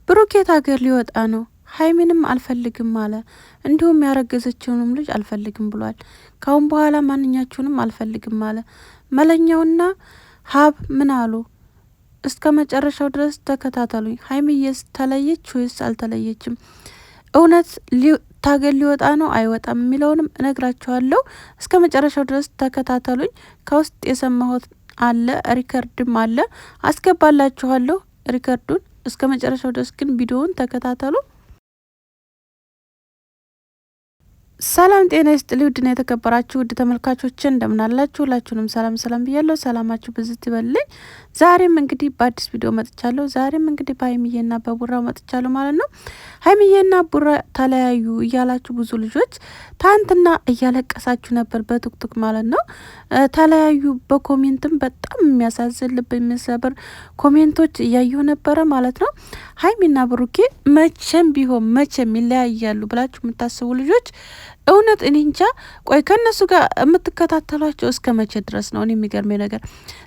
ብሩኬት ሀገር ሊወጣ ነው። ሀይሚንም አልፈልግም አለ። እንዲሁም ያረገዘችውንም ልጅ አልፈልግም ብሏል። ካሁን በኋላ ማንኛችሁንም አልፈልግም አለ። መለኛውና ሀብ ምን አሉ? እስከ መጨረሻው ድረስ ተከታተሉኝ። ሀይሚዬስ ተለየች ወይስ አልተለየችም? እውነት ታገል ሊወጣ ነው አይወጣም የሚለውንም እነግራችኋለሁ። እስከ መጨረሻው ድረስ ተከታተሉኝ። ከውስጥ የሰማሁት አለ፣ ሪከርድም አለ፣ አስገባላችኋለሁ ሪከርዱን። እስከ መጨረሻው ድረስ ግን ቪዲዮውን ተከታተሉ። ሰላም ጤና ይስጥልኝ። ውድና የተከበራችሁ ውድ ተመልካቾች እንደምን አላችሁ? ሁላችሁንም ሰላም ብያለሁ። ሰላማችሁ ብዝት ይበልልኝ። ዛሬም እንግዲህ በአዲስ ቪዲዮ መጥቻለሁ። ዛሬም እንግዲህ በሀይሚዬና በቡራ መጥቻለሁ ማለት ነው። ሀይሚዬና ቡራ ተለያዩ እያላችሁ ብዙ ልጆች ትናንትና እያለቀሳችሁ ነበር በቲክቶክ ማለት ነው። ተለያዩ በኮሜንትም በጣም የሚያሳዝን ልብ የሚሰብር ኮሜንቶች እያየሁ ነበረ ማለት ነው። ሀይሚና ብሩኬ መቼም ቢሆን መቼም ይለያያሉ ብላችሁ የምታስቡ ልጆች እውነት እኔ እንጃ። ቆይ ከእነሱ ጋር የምትከታተሏቸው እስከ መቼ ድረስ ነው? እኔ የሚገርመኝ ነገር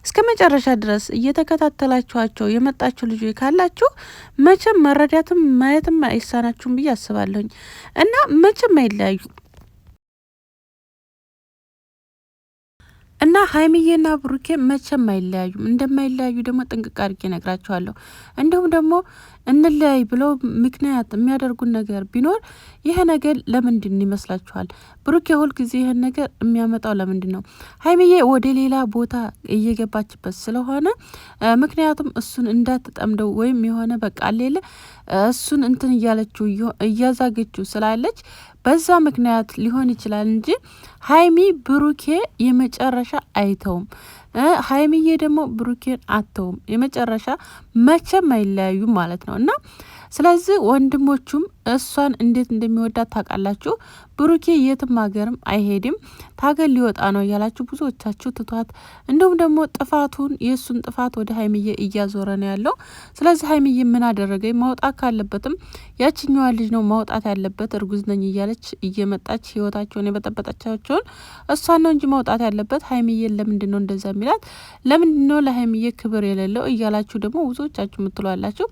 እስከ መጨረሻ ድረስ እየተከታተላችኋቸው የመጣችሁ ልጆች ካላችሁ መቼም መረዳትም ማየትም አይሳናችሁም ብዬ አስባለሁኝ እና መቼም አይለያዩ እና ሀይሚዬና ብሩኬ መቼም አይለያዩም። እንደማይለያዩ ደግሞ ጥንቅቅ አድርጌ ነግራቸዋለሁ። እንዲሁም ደግሞ እንለያይ ብለው ምክንያት የሚያደርጉን ነገር ቢኖር ይሄ ነገር ለምንድን ይመስላችኋል? ብሩኬ ሁል ጊዜ ይህን ነገር የሚያመጣው ለምንድን ነው? ሀይሚዬ ወደ ሌላ ቦታ እየገባችበት ስለሆነ ምክንያቱም እሱን እንዳትጠምደው ወይም የሆነ በቃ ሌለ እሱን እንትን እያለችው እያዛገችው ስላለች በዛ ምክንያት ሊሆን ይችላል እንጂ ሀይሚ ብሩኬ የመጨረሻ አይተውም። ሀይሚዬ ደግሞ ብሩኬን አተውም። የመጨረሻ መቼም አይለያዩም ማለት ነው እና ስለዚህ ወንድሞቹም እሷን እንዴት እንደሚወዳት ታውቃላችሁ። ብሩኬ የትም ሀገርም አይሄድም፣ ታገል ሊወጣ ነው እያላችሁ ብዙዎቻችሁ ትቷት፣ እንዲሁም ደግሞ ጥፋቱን የእሱን ጥፋት ወደ ሀይሚዬ እያዞረ ነው ያለው። ስለዚህ ሀይሚዬ ምን አደረገኝ? ማውጣት ካለበትም ያችኛዋ ልጅ ነው ማውጣት ያለበት። እርጉዝ ነኝ እያለች እየመጣች ህይወታቸውን የበጠበጠቻቸውን እሷን ነው እንጂ ማውጣት ያለበት። ሀይሚዬን ለምንድን ነው እንደዛ የሚላት? ለምንድን ነው ለሀይሚዬ ክብር የሌለው እያላችሁ ደግሞ ብዙዎቻችሁ የምትሏላችሁ።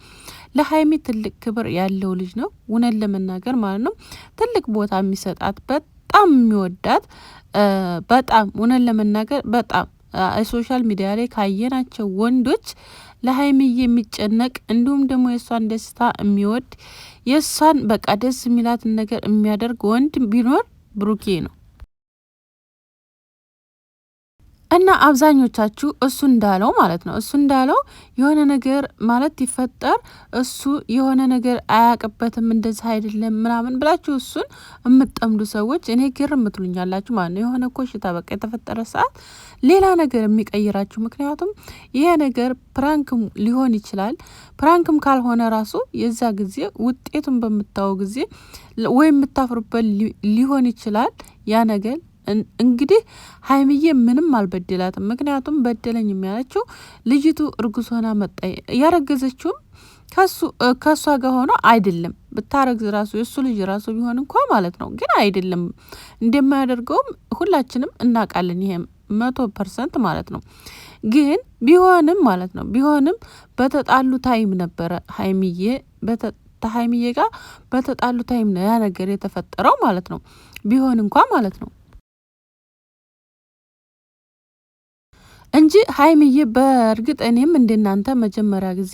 ለሀይሚ ትልቅ ክብር ያለው ልጅ ነው እውነት ለመናገር ማለት ነው። ትልቅ ቦታ የሚሰጣት በጣም የሚወዳት በጣም እውነት ለመናገር በጣም ሶሻል ሚዲያ ላይ ካየናቸው ወንዶች ለሀይሚዬ የሚጨነቅ እንዲሁም ደግሞ የእሷን ደስታ የሚወድ የእሷን በቃ ደስ የሚላትን ነገር የሚያደርግ ወንድ ቢኖር ብሩኬ ነው። እና አብዛኞቻችሁ እሱ እንዳለው ማለት ነው እሱ እንዳለው የሆነ ነገር ማለት ይፈጠር እሱ የሆነ ነገር አያቅበትም እንደዚህ አይደለም ምናምን ብላችሁ እሱን የምትጠምዱ ሰዎች እኔ ግር የምትሉኛላችሁ ማለት ነው። የሆነ ኮሽታ በቃ የተፈጠረ ሰዓት ሌላ ነገር የሚቀይራችሁ። ምክንያቱም ይሄ ነገር ፕራንክም ሊሆን ይችላል። ፕራንክም ካልሆነ ራሱ የዛ ጊዜ ውጤቱን በምታወው ጊዜ ወይም የምታፍሩበት ሊሆን ይችላል ያ ነገር። እንግዲህ ሀይሚዬ ምንም አልበደላትም። ምክንያቱም በደለኝ የሚያለችው ልጅቱ እርጉዝ ሆና መጣ። ያረገዘችውም ከሷ ጋር ሆኖ አይደለም። ብታረግዝ ራሱ የእሱ ልጅ ራሱ ቢሆን እንኳ ማለት ነው። ግን አይደለም እንደማያደርገውም ሁላችንም እናውቃለን። ይሄም 100% ማለት ነው። ግን ቢሆንም ማለት ነው ቢሆንም በተጣሉ ታይም ነበረ ሀይሚዬ ጋር በተጣሉ ታይም ነው ያ ነገር የተፈጠረው ማለት ነው። ቢሆን እንኳ ማለት ነው እንጂ ሀይሚዬ በእርግጥ እኔም እንደናንተ መጀመሪያ ጊዜ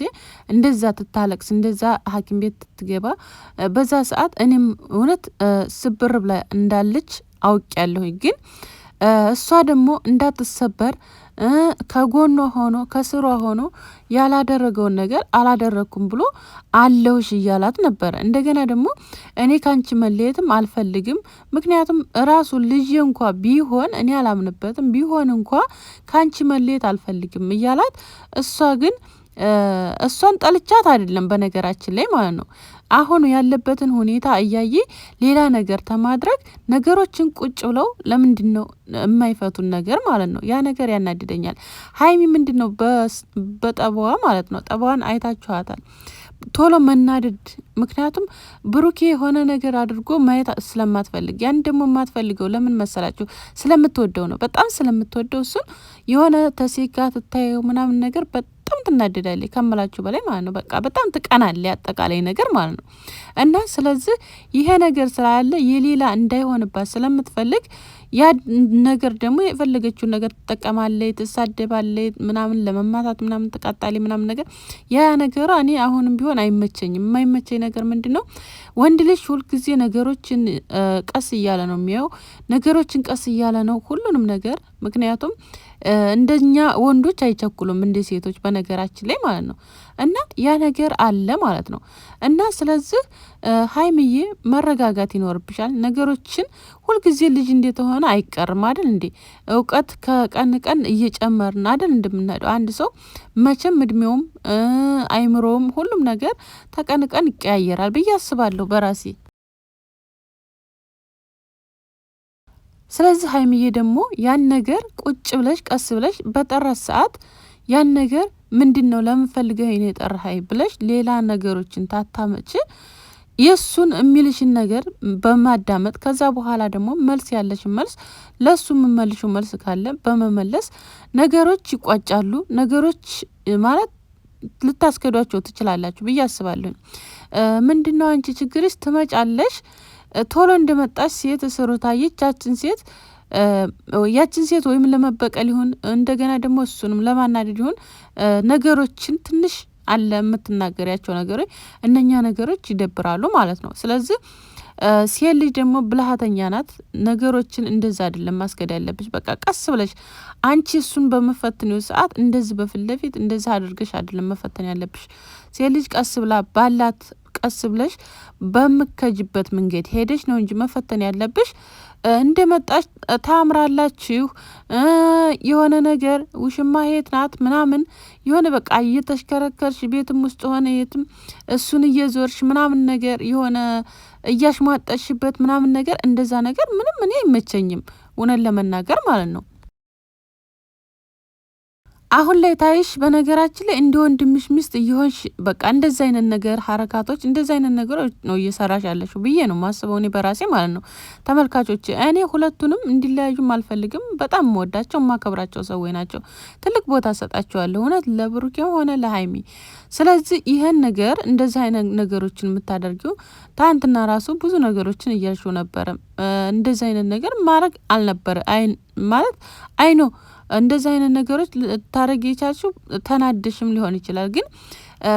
እንደዛ ትታለቅስ እንደዛ ሐኪም ቤት ትገባ በዛ ሰዓት እኔም እውነት ስብር ብላ እንዳለች አውቅ ያለሁኝ። ግን እሷ ደግሞ እንዳትሰበር ከጎኗ ሆኖ ከስሯ ሆኖ ያላደረገውን ነገር አላደረኩም ብሎ አለውሽ እያላት ነበረ። እንደገና ደግሞ እኔ ካንቺ መለየትም አልፈልግም፣ ምክንያቱም ራሱ ልጅ እንኳ ቢሆን እኔ አላምንበትም፣ ቢሆን እንኳ ካንቺ መለየት አልፈልግም እያላት እሷ ግን እሷን ጠልቻት አይደለም በነገራችን ላይ ማለት ነው። አሁን ያለበትን ሁኔታ እያየ ሌላ ነገር ተማድረግ ነገሮችን ቁጭ ብለው ለምንድን ነው የማይፈቱን ነገር ማለት ነው። ያ ነገር ያናድደኛል። ሀይሚ ምንድን ነው በጠባዋ ማለት ነው። ጠባዋን አይታችኋታል። ቶሎ መናደድ። ምክንያቱም ብሩኬ የሆነ ነገር አድርጎ ማየት ስለማትፈልግ፣ ያን ደግሞ የማትፈልገው ለምን መሰላችሁ? ስለምትወደው ነው። በጣም ስለምትወደው እሱን የሆነ ተሴጋ ትታየው ምናምን ነገር በጣም በጣም ትናደዳለች ከምላችሁ በላይ ማለት ነው። በቃ በጣም ትቀናለች አጠቃላይ ነገር ማለት ነው። እና ስለዚህ ይሄ ነገር ስላለ የሌላ እንዳይሆንባት ስለምትፈልግ ያ ነገር ደግሞ የፈለገችውን ነገር ትጠቀማለች፣ ትሳደባለች፣ ምናምን ለመማታት ምናምን ትቃጣለች ምናምን ነገር ያ ነገር እኔ አሁንም ቢሆን አይመቸኝም። የማይመቸኝ ነገር ምንድነው? ወንድ ልጅ ሁልጊዜ ነገሮችን ቀስ እያለ ነው የሚያየው። ነገሮችን ቀስ እያለ ነው ሁሉንም ነገር። ምክንያቱም እንደኛ ወንዶች አይቸኩሉም እንደ ሴቶች በነገራችን ላይ ማለት ነው። እና ያ ነገር አለ ማለት ነው። እና ስለዚህ ሀይምዬ መረጋጋት ይኖርብሻል። ነገሮችን ሁልጊዜ ልጅ እንደተሆነ አይቀርም አይደል እንዴ? እውቀት ከቀን ቀን እየጨመርን አይደል እንደምንሄደው። አንድ ሰው መቼም እድሜውም አይምሮውም ሁሉም ነገር ተቀን ቀን ይቀያየራል ብዬ አስባለሁ በራሴ። ስለዚህ ሀይምዬ ደግሞ ያን ነገር ቁጭ ብለሽ ቀስ ብለሽ በጠራት ሰዓት ያን ነገር ምንድነው ለምን ፈልገህ ነው የጠራኸኝ ብለሽ ሌላ ነገሮችን ታታመጭ የሱን የሚልሽን ነገር በማዳመጥ ከዛ በኋላ ደግሞ መልስ ያለሽን መልስ ለሱ የምመልሽው መልስ ካለ በመመለስ ነገሮች ይቋጫሉ። ነገሮች ማለት ልታስከዷቸው ትችላላችሁ ብዬ አስባለሁ። ምንድነው አንቺ ችግርሽ? ትመጫለሽ ቶሎ እንደመጣች ሴት እስሩ ታየች። ያችን ሴት ወይም ለመበቀል ይሁን እንደገና ደግሞ እሱንም ለማናደድ ይሁን ነገሮችን ትንሽ አለ የምትናገሪያቸው ነገሮች እነኛ ነገሮች ይደብራሉ ማለት ነው። ስለዚህ ሴት ልጅ ደግሞ ብልሃተኛ ናት። ነገሮችን እንደዛ አይደለም ማስገድ ያለብሽ። በቃ ቀስ ብለሽ አንቺ እሱን በመፈተኒው ሰዓት እንደዚህ በፊት ለፊት እንደዚህ አድርገሽ አይደለም መፈተን ያለብሽ። ሴት ልጅ ቀስ ብላ ባላት ቀስ ብለሽ በምከጅበት መንገድ ሄደሽ ነው እንጂ መፈተን ያለብሽ። እንደመጣሽ ታምራላችሁ የሆነ ነገር ውሽማ ሄት ናት ምናምን የሆነ በቃ እየተሽከረከርሽ ቤትም ውስጥ ሆነ የትም እሱን እየዞርሽ ምናምን ነገር የሆነ እያሽሟጠሽበት ምናምን ነገር እንደዛ ነገር ምንም እኔ አይመቸኝም እውነት ለመናገር ማለት ነው። አሁን ላይ ታይሽ በነገራችን ላይ እንደ ወንድምሽ ሚስት እየሆንሽ በቃ እንደዛ አይነት ነገር ሀረካቶች እንደዛ አይነት ነገሮች ነው እየሰራሽ ያለሽው ብዬ ነው ማስበው እኔ በራሴ ማለት ነው። ተመልካቾች እኔ ሁለቱንም እንዲለያዩም አልፈልግም። በጣም የምወዳቸው የማከብራቸው ሰዎች ናቸው። ትልቅ ቦታ ሰጣቸዋለሁ እውነት ለብሩኬም ሆነ ለሀይሚ። ስለዚህ ይሄን ነገር እንደዛ አይነት ነገሮችን የምታደርጊው ታንትና ራሱ ብዙ ነገሮችን እያልሽው ነበረ። እንደዛ አይነት ነገር ማድረግ አልነበረ ማለት አይኖ እንደዚህ አይነት ነገሮች ታረግ የቻልሽው ተናደሽም ሊሆን ይችላል። ግን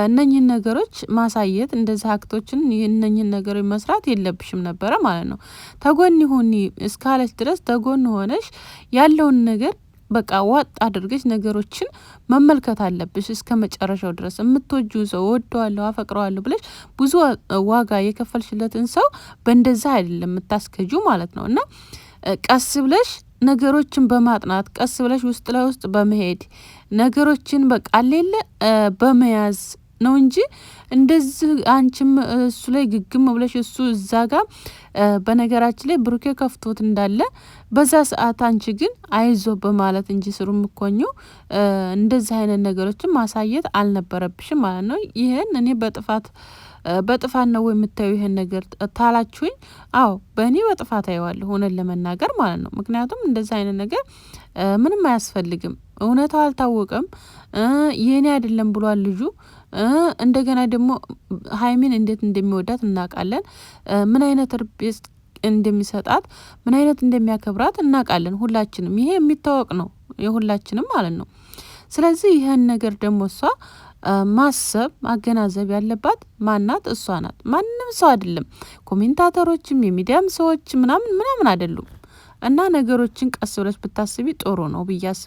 እነኚህን ነገሮች ማሳየት እንደዚህ አክቶችን እነኚህን ነገሮች መስራት የለብሽም ነበረ ማለት ነው። ተጎን ሁኒ እስካለች ድረስ ተጎን ሆነሽ ያለውን ነገር በቃ ዋጥ አድርገሽ ነገሮችን መመልከት አለብሽ እስከ መጨረሻው ድረስ። የምትወጂው ሰው ወደዋለሁ አፈቅረዋለሁ ብለሽ ብዙ ዋጋ የከፈልሽለትን ሰው በእንደዛ አይደለም የምታስከጁ ማለት ነው። እና ቀስ ብለሽ ነገሮችን በማጥናት ቀስ ብለሽ ውስጥ ለውስጥ በመሄድ ነገሮችን በቃ ሌለ በመያዝ ነው እንጂ እንደዚህ አንቺም እሱ ላይ ግግም ብለሽ እሱ እዛ ጋር በነገራችን ላይ ብሩኬ ከፍቶት እንዳለ በዛ ሰዓት አንቺ ግን አይዞ በማለት እንጂ ስሩ ምኮኙ እንደዚህ አይነት ነገሮችን ማሳየት አልነበረብሽም ማለት ነው። ይሄን እኔ በጥፋት ነው የምታዩ ይሄን ነገር ታላችሁኝ? አዎ በእኔ በጥፋት አየዋለሁ እውነት ለመናገር ማለት ነው። ምክንያቱም እንደዚህ አይነት ነገር ምንም አያስፈልግም። እውነታው አልታወቀም። የኔ አይደለም ብሏል ልጁ። እንደገና ደግሞ ሀይሚን እንዴት እንደሚወዳት እናውቃለን። ምን አይነት ርቤስ እንደሚሰጣት ምን አይነት እንደሚያከብራት እናውቃለን ሁላችንም። ይሄ የሚታወቅ ነው የሁላችንም ማለት ነው። ስለዚህ ይህን ነገር ደግሞ እሷ ማሰብ ማገናዘብ ያለባት ማናት? እሷ ናት። ማንም ሰው አይደለም። ኮሜንታተሮችም የሚዲያም ሰዎች ምናምን አይደሉም። እና ነገሮችን ቀስ ብለሽ ብታስቢ ጥሩ ነው ብዬ አስባለሁ።